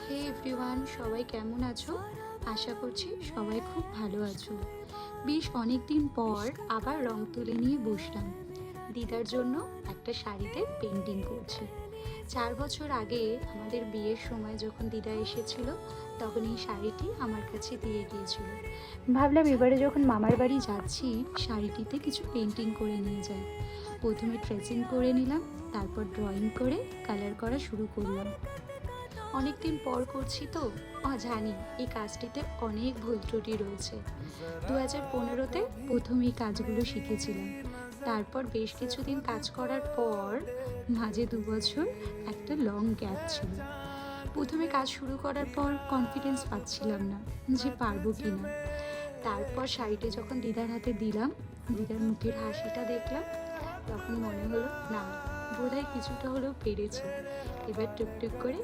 হে everyone, সবাই কেমন আছো? আশা করছি সবাই খুব ভালো আছো। বেশ অনেক দিন পর আবার রং তুলি নিয়ে বসলাম। দিদার জন্য একটা শাড়িতে পেন্টিং করছি। 4 বছর আগে আমাদের বিয়ের সময় যখন দিদা এসেছিল, তখন এই শাড়িটি আমার কাছে দিয়ে গিয়েছিল। ভাবলাম এবারে যখন মামার বাড়ি যাচ্ছি, শাড়িটিতে কিছু পেন্টিং করে নিয়ে যাই। প্রথমে ট্রেসিং করে নিলাম, তারপর ড্রয়িং করে কালার করা শুরু করলাম। অনেক দিন পর করছি তো জানি এই কাজটিতে অনেক ভুল ত্রুটি রয়েছে। 2015-তে প্রথম এই কাজগুলো শিখেছিলাম। তারপর বেশ কিছুদিন কাজ করার পর মাঝে 2 বছর একটা লং গ্যাপ ছিল। প্রথমে কাজ শুরু করার পর কনফিডেন্স পাচ্ছিলাম না যে পারবো কি না। তারপর শাড়িটা যখন দিদার হাতে দিলাম, দিদার মুখের হাসিটা দেখলাম, তখন মনে হলো না, বোধহয় কিছুটা হলেও পেরেছি। এবার টুকটুক করে